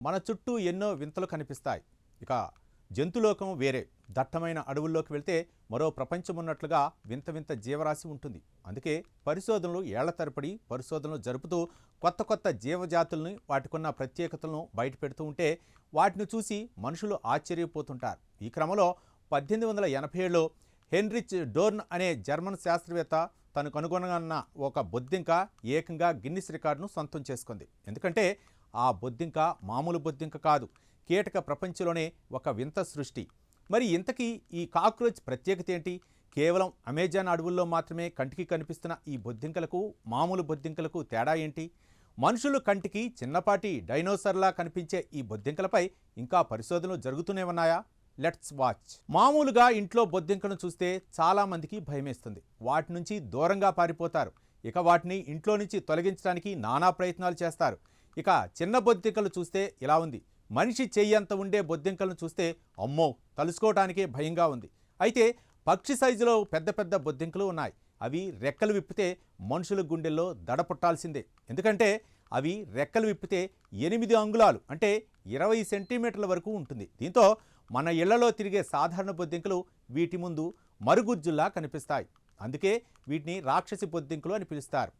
మన చుట్టూ ఎన్నో వింతలు కనిపిస్తాయి. ఇక జంతులోకం వేరే. దట్టమైన అడవుల్లోకి వెళ్తే మరో ప్రపంచం ఉన్నట్లుగా వింత వింత జీవరాశి ఉంటుంది. అందుకే పరిశోధనలు ఏళ్ల తరబడి పరిశోధనలు జరుపుతూ కొత్త కొత్త జీవజాతుల్ని వాటికున్న ప్రత్యేకతలను బయటపెడుతూ ఉంటే వాటిని చూసి మనుషులు ఆశ్చర్యపోతుంటారు. ఈ క్రమంలో 1887లో హెన్రిచ్ డోర్న్ అనే జర్మన్ శాస్త్రవేత్త తను కనుగొన్న ఒక బొద్దింక ఏకంగా గిన్నిస్ రికార్డును సొంతం చేసుకుంది. ఎందుకంటే ఆ బొద్దింక మామూలు బొద్దింక కాదు, కీటక ప్రపంచంలోనే ఒక వింత సృష్టి. మరి ఇంతకీ ఈ కాక్రోచ్ ప్రత్యేకత ఏంటి? కేవలం అమెజాన్ అడవుల్లో మాత్రమే కంటికి కనిపిస్తున్న ఈ బొద్దింకలకు మామూలు బొద్దింకలకు తేడా ఏంటి? మనుషులు కంటికి చిన్నపాటి డైనోసర్లా కనిపించే ఈ బొద్దింకలపై ఇంకా పరిశోధనలు జరుగుతూనే ఉన్నాయా? Let's watch. మామూలుగా ఇంట్లో బొద్దింకను చూస్తే చాలామందికి భయమేస్తుంది. వాటి నుంచి దూరంగా పారిపోతారు. ఇక వాటిని ఇంట్లో నుంచి తొలగించడానికి నానా ప్రయత్నాలు చేస్తారు. ఇక చిన్న బొద్దింకలు చూస్తే ఇలా ఉంది. మనిషి చెయ్యంత ఉండే బొద్దింకలను చూస్తే అమ్మో, తలుసుకోవటానికే భయంగా ఉంది. అయితే పక్షి సైజులో పెద్ద పెద్ద బొద్దింకలు ఉన్నాయి. అవి రెక్కలు విప్పితే మనుషుల గుండెల్లో దడ పుట్టాల్సిందే. ఎందుకంటే అవి రెక్కలు విప్పితే 8 అంగుళాలు అంటే 20 సెంటీమీటర్ల వరకు ఉంటుంది. దీంతో మన ఇళ్లలో తిరిగే సాధారణ బొద్దింకలు వీటి ముందు మరుగుజ్జుల్లా కనిపిస్తాయి. అందుకే వీటిని రాక్షసి బొద్దింకలు అని పిలుస్తారు.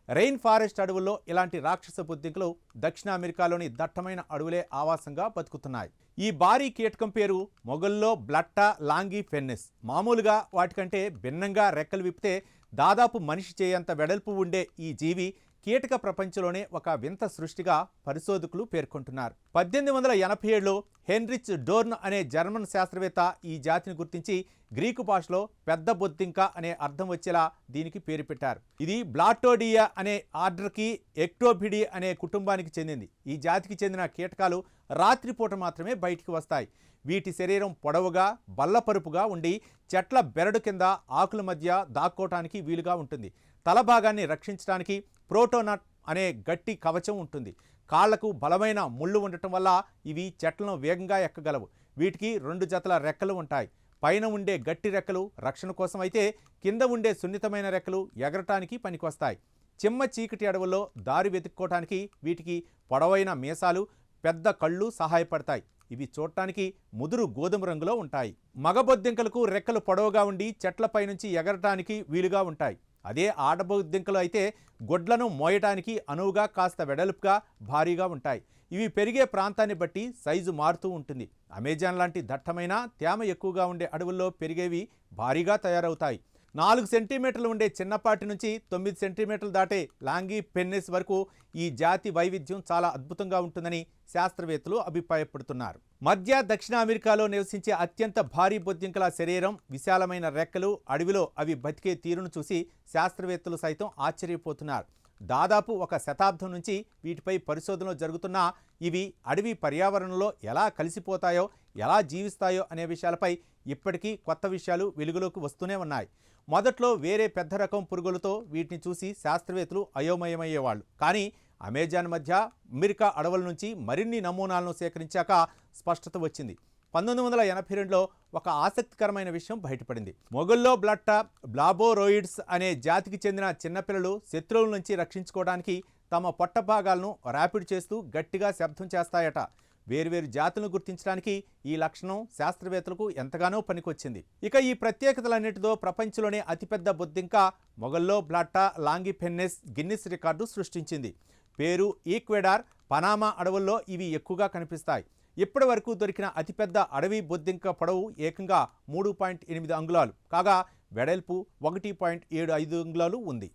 రెయిన్ ఫారెస్ట్ అడవుల్లో ఇలాంటి రాక్షస బొద్దింకలు దక్షిణ అమెరికాలోని దట్టమైన అడవులే ఆవాసంగా బతుకుతున్నాయి. ఈ భారీ కీటకం పేరు మొగల్లో బ్లట్టా లాంగి ఫెన్నిస్. మామూలుగా వాటికంటే భిన్నంగా రెక్కలు విప్పితే దాదాపు మనిషి చేయంత వెడల్పు ఉండే ఈ జీవి కీటక ప్రపంచంలోనే ఒక వింత సృష్టిగా పరిశోధకులు పేర్కొంటున్నారు. 1887లో హెన్రిచ్ డోర్న్ అనే జర్మన్ శాస్త్రవేత్త ఈ జాతిని గుర్తించి గ్రీకు భాషలో పెద్ద బొద్దింక అనే అర్థం వచ్చేలా దీనికి పేరు పెట్టారు. ఇది బ్లాటోడియా అనే ఆర్డర్కి ఎక్టోబిడి అనే కుటుంబానికి చెందింది. ఈ జాతికి చెందిన కీటకాలు రాత్రిపూట మాత్రమే బయటికి వస్తాయి. వీటి శరీరం పొడవుగా బల్లపరుపుగా ఉండి చెట్ల బెరడు కింద ఆకుల మధ్య దాక్కోవటానికి వీలుగా ఉంటుంది. తల భాగాన్ని రక్షించడానికి ప్రోటోనట్ అనే గట్టి కవచం ఉంటుంది. కాళ్లకు బలమైన ముళ్ళు ఉండటం వల్ల ఇవి చెట్లను వేగంగా ఎక్కగలవు. వీటికి 2 జతల రెక్కలు ఉంటాయి. పైన ఉండే గట్టి రెక్కలు రక్షణ కోసం అయితే కింద ఉండే సున్నితమైన రెక్కలు ఎగరటానికి పనికొస్తాయి. చిమ్మ చీకటి అడవుల్లో దారి వెతుక్కోవటానికి వీటికి పొడవైన మీసాలు, పెద్ద కళ్ళు సహాయపడతాయి. ఇవి చూడటానికి ముదురు గోధుమ రంగులో ఉంటాయి. మగబొద్దింకలకు రెక్కలు పొడవుగా ఉండి చెట్లపై నుంచి ఎగరటానికి వీలుగా ఉంటాయి. అదే ఆడబొద్దింకలు అయితే గొడ్లను మోయటానికి అనువుగా కాస్త వెడల్పుగా భారీగా ఉంటాయి. ఇవి పెరిగే ప్రాంతాన్ని బట్టి సైజు మారుతూ ఉంటుంది. అమెజాన్ లాంటి దట్టమైన తేమ ఎక్కువగా ఉండే అడవుల్లో పెరిగేవి భారీగా తయారవుతాయి. 4 సెంటీమీటర్లు ఉండే చిన్నపాటి నుంచి 9 సెంటీమీటర్లు దాటే లాంగి పెన్నిస్ వరకు ఈ జాతి వైవిధ్యం చాలా అద్భుతంగా ఉంటుందని శాస్త్రవేత్తలు అభిప్రాయపడుతున్నారు. మధ్య దక్షిణ అమెరికాలో నివసించే అత్యంత భారీ బొద్దింకల శరీరం, విశాలమైన రెక్కలు, అడవిలో అవి బతికే తీరును చూసి శాస్త్రవేత్తలు సైతం ఆశ్చర్యపోతున్నారు. దాదాపు 1 శతాబ్దం నుంచి వీటిపై పరిశోధనలు జరుగుతున్నా ఇవి అడవి పర్యావరణంలో ఎలా కలిసిపోతాయో, ఎలా జీవిస్తాయో అనే విషయాలపై ఇప్పటికీ కొత్త విషయాలు వెలుగులోకి వస్తూనే ఉన్నాయి. మొదట్లో వేరే పెద్ద రకం పురుగులతో వీటిని చూసి శాస్త్రవేత్తలు అయోమయమయ్యేవాళ్ళు. కానీ అమెజాన్ మధ్య అమెరికా అడవుల నుంచి మరిన్ని నమూనాలను సేకరించాక స్పష్టత వచ్చింది. 1982లో ఒక ఆసక్తికరమైన విషయం బయటపడింది. మొగల్లో బ్లట్టా బ్లాబోరోయిడ్స్ అనే జాతికి చెందిన చిన్నపిల్లలు శత్రువుల నుంచి రక్షించుకోవడానికి తమ పొట్ట భాగాలను ర్యాపిడ్ చేస్తూ గట్టిగా శబ్దం చేస్తాయట. వేర్వేరు జాతులను గుర్తించడానికి ఈ లక్షణం శాస్త్రవేత్తలకు ఎంతగానో పనికొచ్చింది. ఇక ఈ ప్రత్యేకతలన్నిటితో ప్రపంచంలోనే అతిపెద్ద బొద్దింక మొగల్లో బ్లట్టా లాంగి ఫెన్నిస్ గిన్నిస్ రికార్డు సృష్టించింది. పేరు ఈక్వెడార్, పనామా అడవుల్లో ఇవి ఎక్కువగా కనిపిస్తాయి. ఇప్పటి వరకు దొరికిన అతిపెద్ద అడవి బొద్దింక పొడవు ఏకంగా 3.8 అంగుళాలు కాగా వెడల్పు 1.75 అంగుళాలు ఉంది.